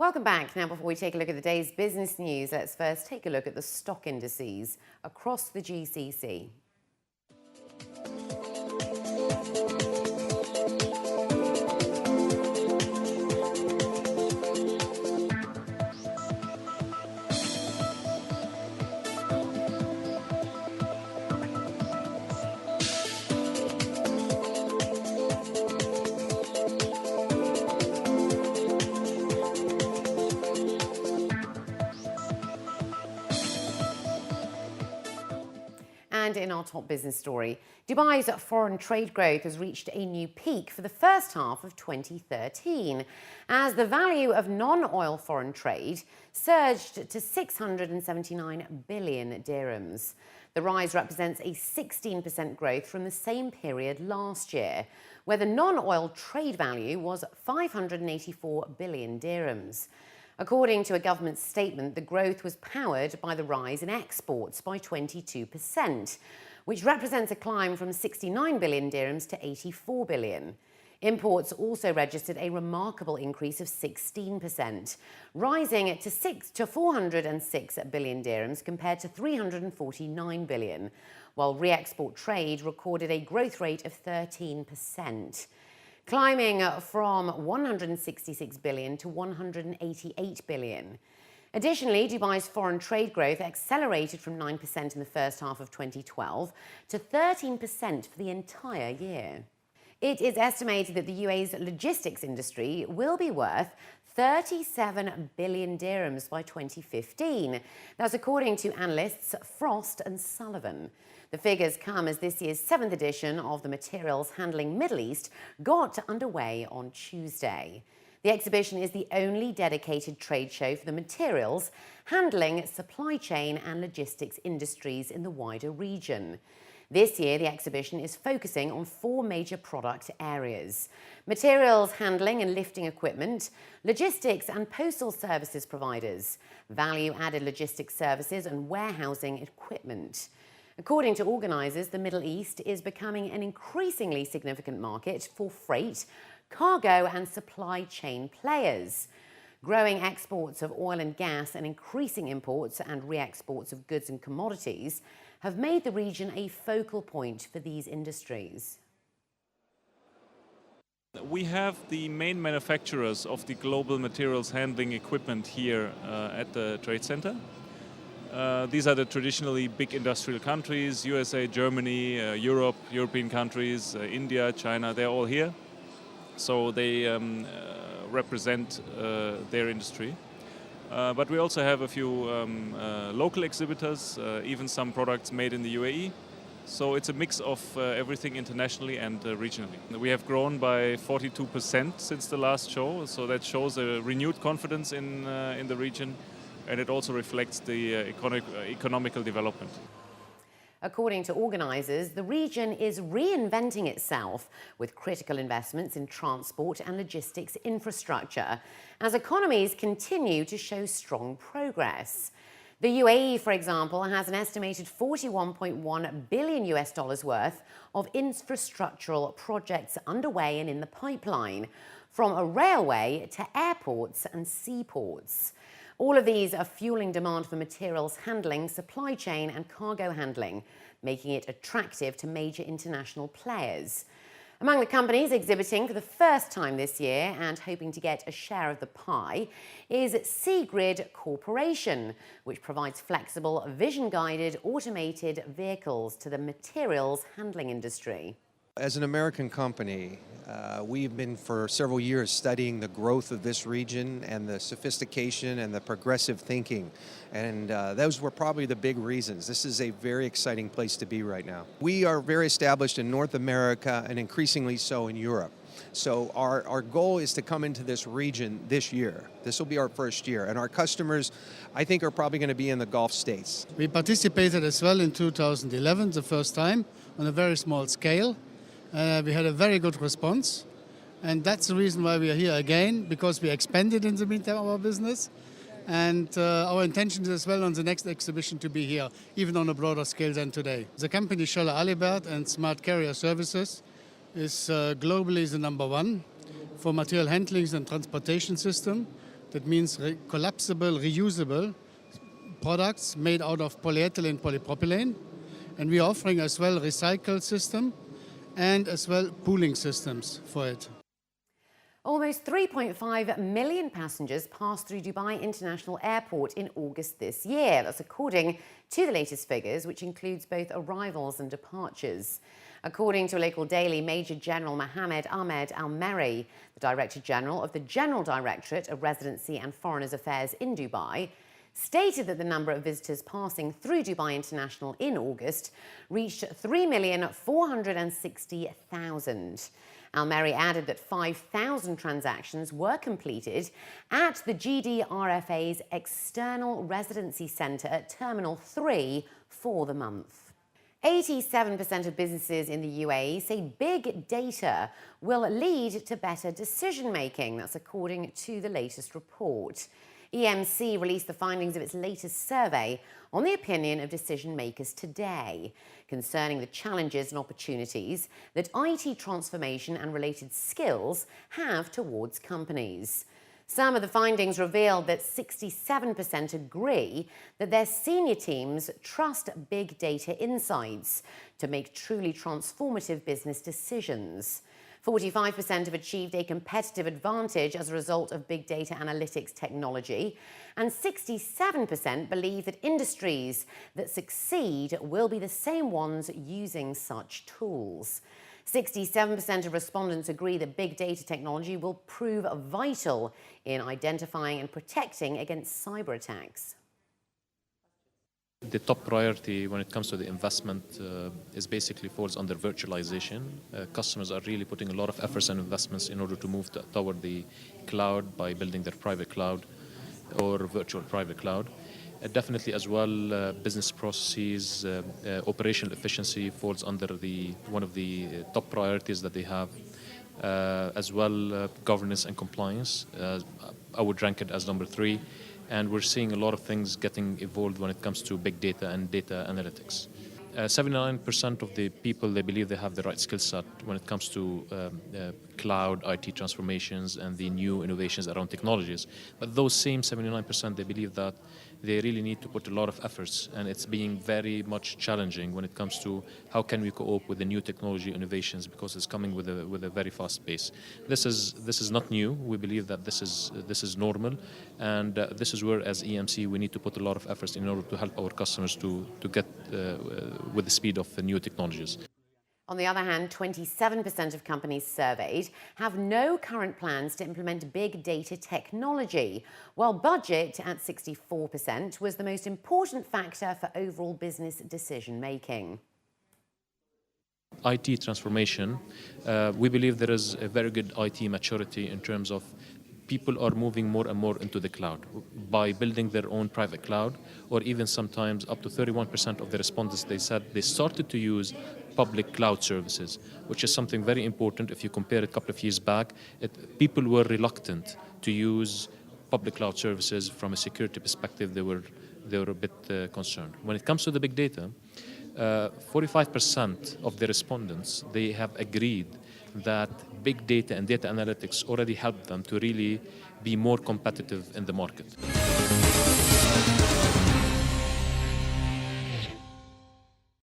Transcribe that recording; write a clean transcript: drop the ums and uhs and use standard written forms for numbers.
Welcome back. Now, before we take a look at the day's business news, let's first take a look at the stock indices across the GCC. And in our top business story, Dubai's foreign trade growth has reached a new peak for the first half of 2013, as the value of non-oil foreign trade surged to 679 billion dirhams. The rise represents a 16% growth from the same period last year, where the non-oil trade value was 584 billion dirhams. According to a government statement, the growth was powered by the rise in exports by 22%, which represents a climb from 69 billion dirhams to 84 billion. Imports also registered a remarkable increase of 16%, rising to 406 billion dirhams compared to 349 billion, while re-export trade recorded a growth rate of 13%. Climbing from 166 billion to 188 billion. Additionally, Dubai's foreign trade growth accelerated from 9% in the first half of 2012 to 13% for the entire year. It is estimated that the UAE's logistics industry will be worth 37 billion dirhams by 2015. That's according to analysts Frost and Sullivan. The figures come as this year's 7th edition of the Materials Handling Middle East got underway on Tuesday. The exhibition is the only dedicated trade show for the materials handling, supply chain and logistics industries in the wider region. This year, the exhibition is focusing on 4 major product areas: materials handling and lifting equipment, logistics and postal services providers, value-added logistics services and warehousing equipment. According to organisers, the Middle East is becoming an increasingly significant market for freight, cargo and supply chain players. Growing exports of oil and gas and increasing imports and re-exports of goods and commodities have made the region a focal point for these industries. We have the main manufacturers of the global materials handling equipment here at the trade center. These are the traditionally big industrial countries: USA, Germany, Europe, European countries, India, China. They're all here. So they represent their industry. But we also have a few local exhibitors, even some products made in the UAE. So it's a mix of everything internationally and regionally. We have grown by 42% since the last show, so that shows a renewed confidence in the region, and it also reflects the economical development. According to organisers, the region is reinventing itself with critical investments in transport and logistics infrastructure as economies continue to show strong progress. The UAE, for example, has an estimated $41.1 billion worth of infrastructural projects underway and in the pipeline, from a railway to airports and seaports. All of these are fueling demand for materials handling, supply chain and cargo handling, making it attractive to major international players. Among the companies exhibiting for the first time this year and hoping to get a share of the pie is Seagrid Corporation, which provides flexible, vision-guided, automated vehicles to the materials handling industry. As an American company, we've been for several years studying the growth of this region and the sophistication and the progressive thinking. And those were probably the big reasons. This is a very exciting place to be right now. We are very established in North America and increasingly so in Europe. So our goal is to come into this region this year. This will be our first year. And our customers, I think, are probably going to be in the Gulf states. We participated as well in 2011, the first time, on a very small scale. We had a very good response, and that's the reason why we are here again, because we expanded in the meantime our business, and our intention is as well on the next exhibition to be here, even on a broader scale than today. The company Scholler Alibert and Smart Carrier Services is globally the #1 for material handling and transportation system. That means collapsible, reusable products made out of polyethylene, polypropylene. And we are offering as well recycle system and as well pooling systems for it. Almost 3.5 million passengers passed through Dubai International Airport in August this year. That's according to the latest figures, which includes both arrivals and departures. According to a local daily, Major General Mohammed Ahmed Al-Meri, the Director General of the General Directorate of Residency and Foreigners Affairs in Dubai, stated that the number of visitors passing through Dubai International in August reached 3,460,000. Al-Meri added that 5,000 transactions were completed at the GDRFA's External Residency Centre at Terminal 3 for the month. 87% of businesses in the UAE say big data will lead to better decision-making. That's according to the latest report. EMC released the findings of its latest survey on the opinion of decision makers today concerning the challenges and opportunities that IT transformation and related skills have towards companies. Some of the findings revealed that 67% agree that their senior teams trust big data insights to make truly transformative business decisions. 45% have achieved a competitive advantage as a result of big data analytics technology, and 67% believe that industries that succeed will be the same ones using such tools. 67% of respondents agree that big data technology will prove vital in identifying and protecting against cyber attacks. The top priority when it comes to the investment is basically falls under virtualization. Customers are really putting a lot of efforts and investments in order to move toward the cloud by building their private cloud or virtual private cloud. Definitely as well, business processes, operational efficiency falls under one of the top priorities that they have. As well, governance and compliance. I would rank it as number 3. And we're seeing a lot of things getting evolved when it comes to big data and data analytics. 79% of the people, they believe they have the right skill set when it comes to cloud, IT transformations, and the new innovations around technologies. But those same 79%, they believe that they really need to put a lot of efforts, and it's being very much challenging when it comes to how can we cope with the new technology innovations, because it's coming with a very fast pace. This is not new. We believe that this is normal, and this is where, as EMC, we need to put a lot of efforts in order to help our customers to get with the speed of the new technologies. On the other hand, 27% of companies surveyed have no current plans to implement big data technology, while budget at 64% was the most important factor for overall business decision-making. IT transformation, we believe there is a very good IT maturity in terms of people are moving more and more into the cloud by building their own private cloud, or even sometimes up to 31% of the respondents, they said they started to use public cloud services, which is something very important. If you compare a couple of years back, people were reluctant to use public cloud services from a security perspective. They were a bit concerned. When it comes to the big data, 45% of the respondents, they have agreed that big data and data analytics already helped them to really be more competitive in the market.